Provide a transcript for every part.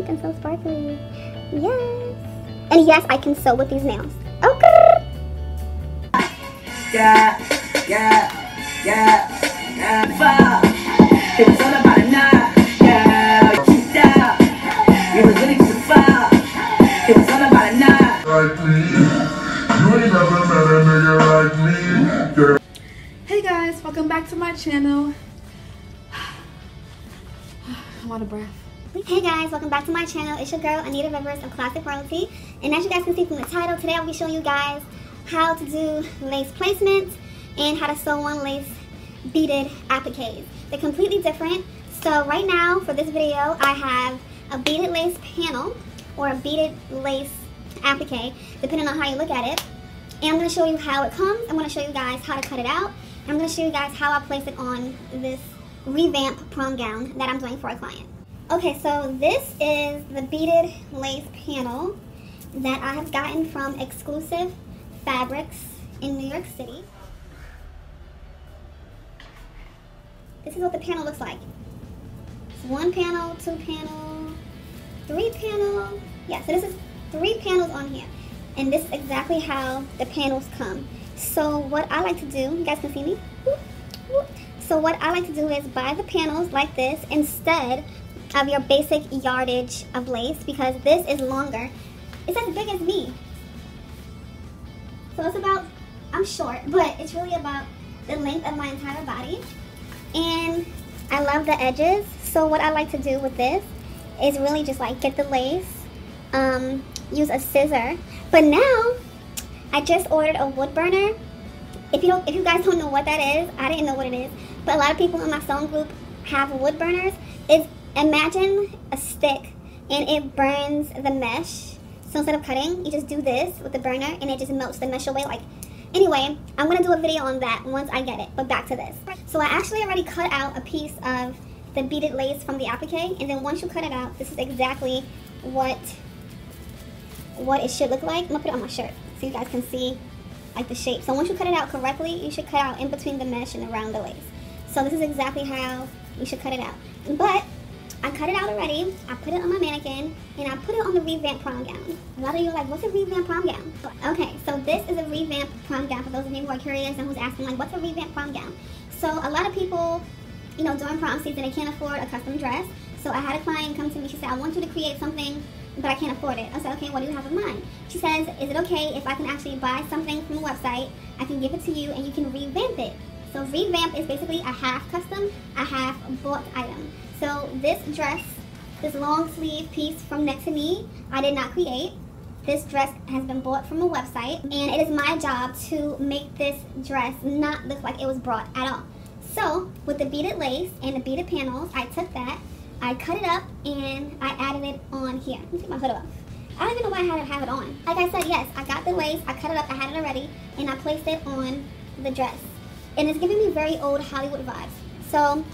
pink and so sparkly. Yes. And yes, I can sew with these nails. Okay. Yeah. It was all about a night. Yeah. It was really too far. It was all about a night. Like me. You ain't never met a nigga like me. Yeah. Hey guys, welcome back to my channel. I'm out of breath. Hey guys, welcome back to my channel. It's your girl Anita Rivers of Classic Royalty, and as you guys can see from the title, today I'll be showing you guys how to do lace placements and how to sew on lace beaded appliques. They're completely different. So right now for this video I have a beaded lace panel or a beaded lace applique, depending on how you look at it. And I'm going to show you how it comes. I'm going to show you guys how to cut it out. And I'm going to show you guys how I place it on this revamp prom gown that I'm doing for a client. Okay, so this is the beaded lace panel that I have gotten from Exclusive Fabrics in New York City. This is what the panel looks like. It's 1 panel, 2 panel, 3 panel. Yeah, so this is 3 panels on here. And this is exactly how the panels come. So what I like to do, you guys can see me? So what I like to do is buy the panels like this instead of your basic yardage of lace, because this is longer. It's as big as me. So it's about, I'm short, but it's really about the length of my entire body. And I love the edges. So what I like to do with this is really just like get the lace, use a scissor. But now I just ordered a wood burner. If you guys don't know what that is, I didn't know what it is, but a lot of people in my sewing group have wood burners. Imagine a stick and it burns the mesh. So instead of cutting, you just do this with the burner and it just melts the mesh away. Anyway, I'm going to do a video on that once I get it, but back to this. So I actually already cut out a piece of the beaded lace from the applique, and then once you cut it out, this is exactly what it should look like. I'm going to put it on my shirt so you guys can see like the shape. So once you cut it out correctly, you should cut out in between the mesh and around the lace. So this is exactly how you should cut it out. But I cut it out already, I put it on my mannequin, and I put it on the revamp prom gown. A lot of you are like, what's a revamp prom gown? Okay, so this is a revamp prom gown for those of you who are curious and who's asking like, what's a revamp prom gown? So a lot of people, you know, during prom season, they can't afford a custom dress. So I had a client come to me, she said, I want you to create something, but I can't afford it. I said, okay, what do you have in mind? She says, is it okay if I can actually buy something from a website, I can give it to you, and you can revamp it? So revamp is basically a half custom, a half bought item. So this dress, this long sleeve piece from neck to knee, I did not create. This dress has been bought from a website, and it is my job to make this dress not look like it was bought at all. So with the beaded lace and the beaded panels, I took that, I cut it up, and I added it on here. Let me take my hood off. I don't even know why I had to have it on. Like I said, yes, I got the lace, I cut it up, I had it already, and I placed it on the dress. And it's giving me very old Hollywood vibes. So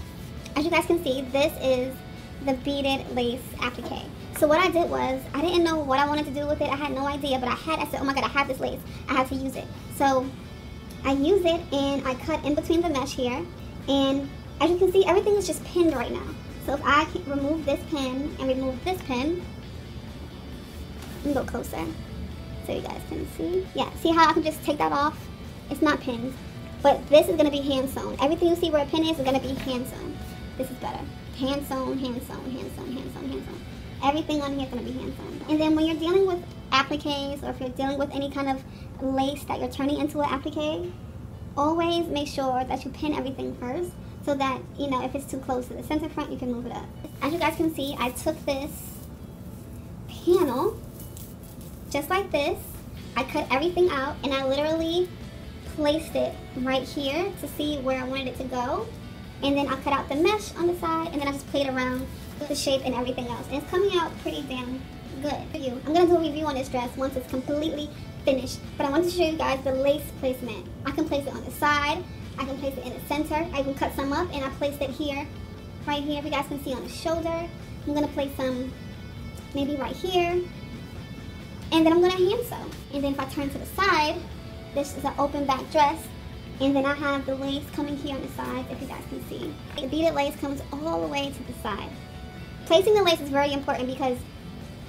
as you guys can see, this is the beaded lace applique. So what I did was, I didn't know what I wanted to do with it. I had no idea, but I said, oh my God, I have this lace. I have to use it. So I use it and I cut in between the mesh here. And as you can see, everything is just pinned right now. So if I can remove this pin and remove this pin, let me go closer so you guys can see. Yeah, see how I can just take that off? It's not pinned. But this is going to be hand sewn. Everything you see where a pin is going to be hand sewn. This is better. Hand sewn, hand sewn, hand sewn, hand sewn, hand sewn. Everything on here is going to be hand sewn. And then when you're dealing with appliques, or if you're dealing with any kind of lace that you're turning into an applique, always make sure that you pin everything first, so that, you know, if it's too close to the center front, you can move it up. As you guys can see, I took this panel, just like this. I cut everything out, and I literally placed it right here to see where I wanted it to go, and then I cut out the mesh on the side, and then I just played around with the shape and everything else, and it's coming out pretty damn good for you. I'm gonna do a review on this dress once it's completely finished, but I wanted to show you guys the lace placement. I can place it on the side, I can place it in the center, I can cut some up, and I placed it here, right here, if you guys can see on the shoulder. I'm gonna place some maybe right here, and then I'm gonna hand sew. And then if I turn to the side, this is an open back dress, and then I have the lace coming here on the sides, if you guys can see. The beaded lace comes all the way to the side. Placing the lace is very important because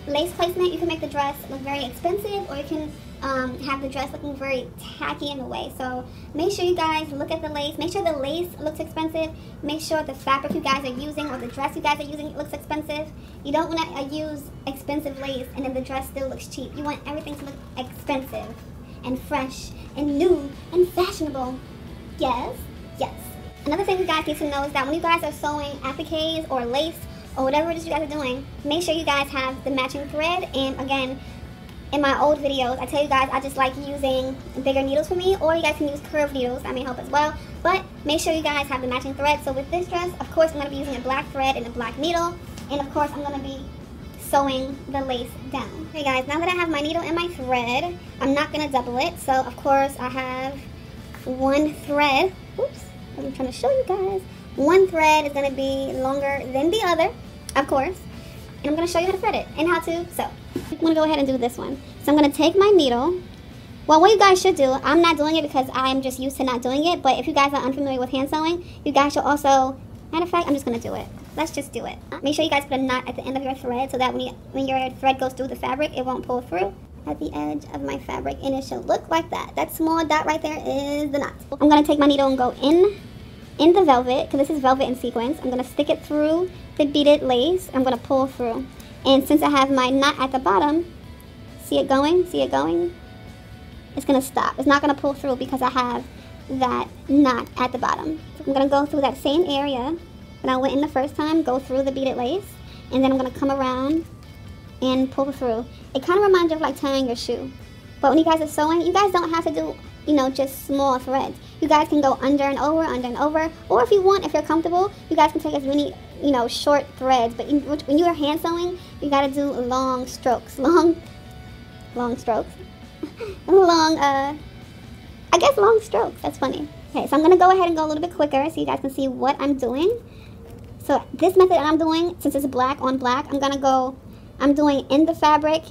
lace placement, you can make the dress look very expensive, or you can have the dress looking very tacky in a way. So make sure you guys look at the lace. Make sure the lace looks expensive. Make sure the fabric you guys are using or the dress you guys are using looks expensive. You don't want to use expensive lace and then the dress still looks cheap. You want everything to look expensive and fresh and new and fashionable. Yes, yes. Another thing you guys need to know is that when you guys are sewing appliques or lace or whatever it is you guys are doing, make sure you guys have the matching thread. And again, in my old videos, I tell you guys I just like using bigger needles for me, or you guys can use curved needles. That may help as well. But make sure you guys have the matching thread. So with this dress, of course, I'm going to be using a black thread and a black needle. And of course, I'm going to be sewing the lace down. Okay guys, now that I have my needle and my thread, I'm not going to double it. So of course, I have one thread. Oops, I'm trying to show you guys. One thread is going to be longer than the other, of course. And I'm going to show you how to thread it and how to sew. I'm going to go ahead and do this one. So I'm going to take my needle. Well, what you guys should do, I'm not doing it because I'm just used to not doing it, but if you guys are unfamiliar with hand sewing, you guys should also, matter of fact, I'm just going to do it. Let's just do it. Make sure you guys put a knot at the end of your thread so that when your thread goes through the fabric, it won't pull through at the edge of my fabric, and it should look like that. That small dot right there is the knot. I'm going to take my needle and go in the velvet, because this is velvet in sequence. I'm going to stick it through the beaded lace. I'm going to pull through. And since I have my knot at the bottom, see it going? See it going? It's going to stop. It's not going to pull through because I have that knot at the bottom. So I'm going to go through that same area that I went in the first time, go through the beaded lace, and then I'm going to come around and pull through. It kind of reminds you of like tying your shoe. But when you guys are sewing, you guys don't have to do, you know, just small threads. You guys can go under and over, or if you want, if you're comfortable, you guys can take as many, you know, short threads. But when you are hand sewing, you got to do long strokes, long strokes, I guess long strokes. That's funny. Okay, so I'm gonna go ahead and go a little bit quicker so you guys can see what I'm doing. So this method that I'm doing, since it's black on black, I'm doing in the fabric,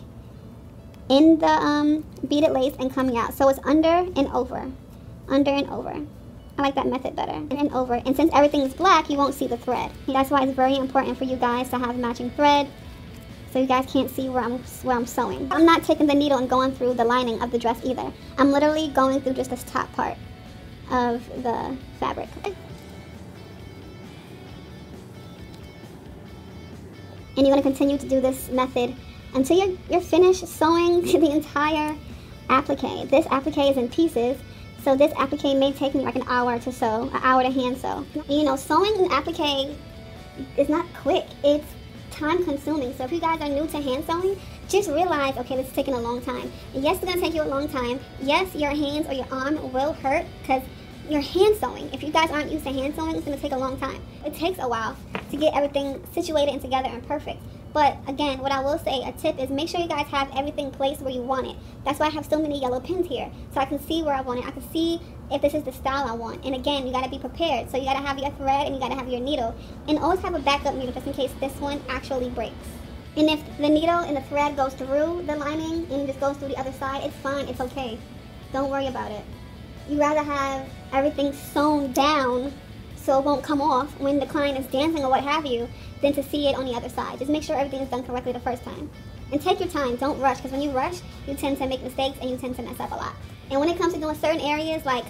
in the beaded lace, and coming out. So it's under and over. Under and over. I like that method better. And over. And since everything is black, you won't see the thread. That's why it's very important for you guys to have matching thread, so you guys can't see where I'm sewing. I'm not taking the needle and going through the lining of the dress either. I'm literally going through just this top part of the fabric. And you're going to continue to do this method until you're finished sewing the entire applique. This applique is in pieces, so this applique may take me like an hour to sew, an hour to hand sew. You know, sewing an applique is not quick. It's time consuming. So if you guys are new to hand sewing, just realize, okay, this is taking a long time. And yes, it's going to take you a long time. Yes, your hands or your arm will hurt because you're hand sewing. If you guys aren't used to hand sewing, it's going to take a long time. It takes a while to get everything situated and together and perfect. But again, what I will say, a tip is make sure you guys have everything placed where you want it. That's why I have so many yellow pins here, so I can see where I want it. I can see if this is the style I want. And again, you got to be prepared. So you got to have your thread and you got to have your needle. And always have a backup needle just in case this one actually breaks. And if the needle and the thread goes through the lining and it just goes through the other side, it's fine, it's okay. Don't worry about it. You'd rather have everything sewn down so it won't come off when the client is dancing or what have you, than to see it on the other side. Just make sure everything is done correctly the first time. And take your time, don't rush, because when you rush, you tend to make mistakes and you tend to mess up a lot. And when it comes to doing certain areas, like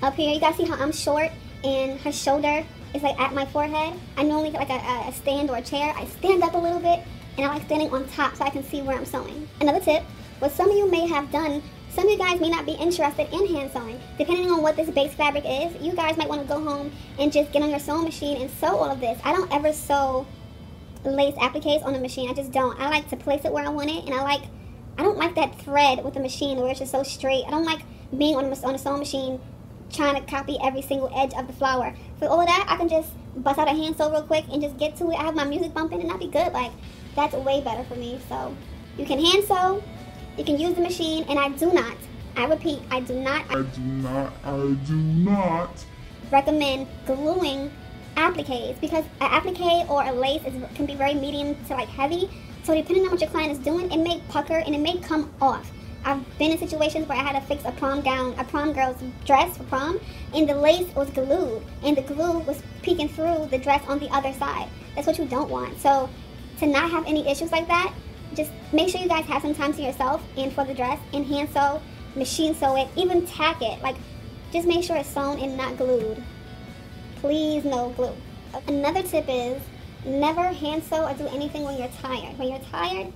up here, you guys see how I'm short and her shoulder is like at my forehead? I normally get like a stand or a chair. I stand up a little bit and I like standing on top so I can see where I'm sewing. Another tip, what some of you may have done, some of you guys may not be interested in hand sewing. Depending on what this base fabric is, you guys might want to go home and just get on your sewing machine and sew all of this. I don't ever sew lace appliques on the machine. I just don't. I like to place it where I want it, and I don't like that thread with the machine where it's just so straight. I don't like being on a sewing machine trying to copy every single edge of the flower. For all of that, I can just bust out a hand sew real quick and just get to it. I have my music bumping and I'll be good. Like, that's way better for me. So you can hand sew, you can use the machine, and I do not recommend gluing appliques, because an applique or a lace can be very medium to like heavy. So depending on what your client is doing, it may pucker and it may come off. I've been in situations where I had to fix a prom girl's dress for prom, and the lace was glued, and the glue was peeking through the dress on the other side. That's what you don't want. So to not have any issues like that, just make sure you guys have some time to yourself and for the dress, and hand sew, machine sew it, even tack it. Like, just make sure it's sewn and not glued. Please, no glue. Another tip is never hand sew or do anything when you're tired. When you're tired,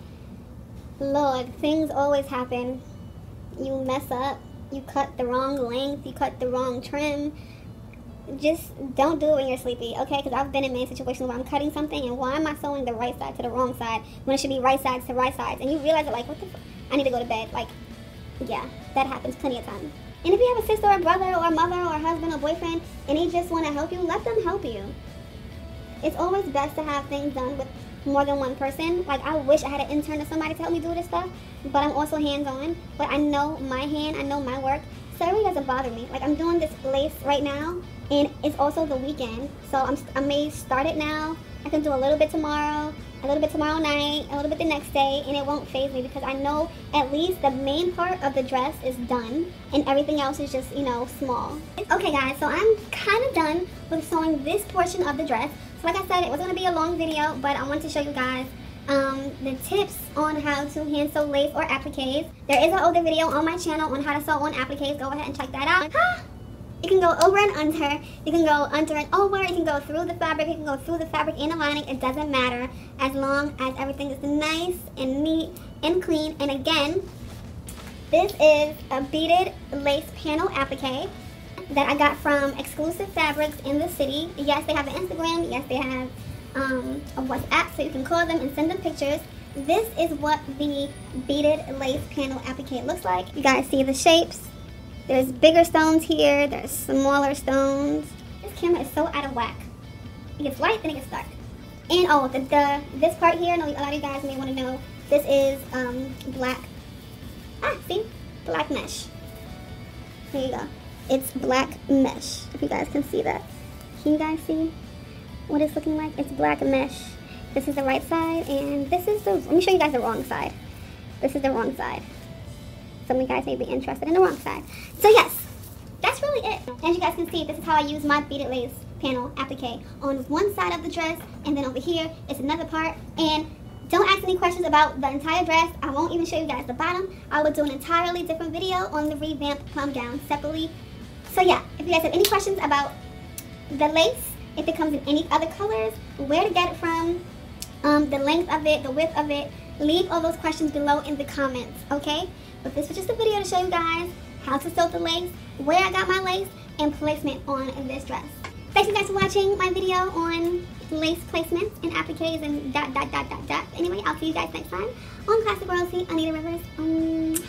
Lord, things always happen. You mess up, you cut the wrong length, you cut the wrong trim. Just don't do it when you're sleepy, okay? Because I've been in many situations where I'm cutting something and why am I sewing the right side to the wrong side when it should be right sides to right sides? And you realize it, like, what the fuck? I need to go to bed. Like, yeah, that happens plenty of times. And if you have a sister or brother or mother or husband or boyfriend and they just want to help you, let them help you. It's always best to have things done with more than one person. Like, I wish I had an intern or somebody to help me do this stuff, but I'm also hands-on. But I know my hand, I know my work, so it really doesn't bother me. Like, I'm doing this lace right now, and it's also the weekend, so I may start it now. I can do a little bit tomorrow, a little bit tomorrow night, a little bit the next day, and it won't faze me because I know at least the main part of the dress is done, and everything else is just, you know, small. Okay guys, so I'm kind of done with sewing this portion of the dress. So like I said, it was going to be a long video, but I wanted to show you guys the tips on how to hand sew lace or appliques. There is an older video on my channel on how to sew on appliques. Go ahead and check that out. You can go over and under, you can go under and over, you can go through the fabric, you can go through the fabric and the lining. It doesn't matter as long as everything is nice and neat and clean. And again, this is a beaded lace panel applique that I got from Exclusive Fabrics in the city. Yes, they have an Instagram. Yes, they have a WhatsApp, so you can call them and send them pictures. This is what the beaded lace panel applique looks like. You guys see the shapes. There's bigger stones here. There's smaller stones. This camera is so out of whack. It gets light, then it gets dark. And oh, this part here, I know a lot of you guys may want to know, this is black. See? Black mesh. There you go. It's black mesh, if you guys can see that. Can you guys see what it's looking like? It's black mesh. This is the right side, and this is the, let me show you guys the wrong side. This is the wrong side. Some of you guys may be interested in the wrong side. So yes, that's really it. As you guys can see, this is how I use my beaded lace panel applique. On one side of the dress, and then over here is another part. And don't ask any questions about the entire dress. I won't even show you guys the bottom. I will do an entirely different video on the revamped plum gown separately. So yeah, if you guys have any questions about the lace, if it comes in any other colors, where to get it from, the length of it, the width of it, leave all those questions below in the comments, okay? But this was just a video to show you guys how to sew the lace, where I got my lace, and placement on this dress. Thanks you guys for watching my video on lace placements and appliques and ... Anyway, I'll see you guys next time on Classic Royalty. Anita Rivers.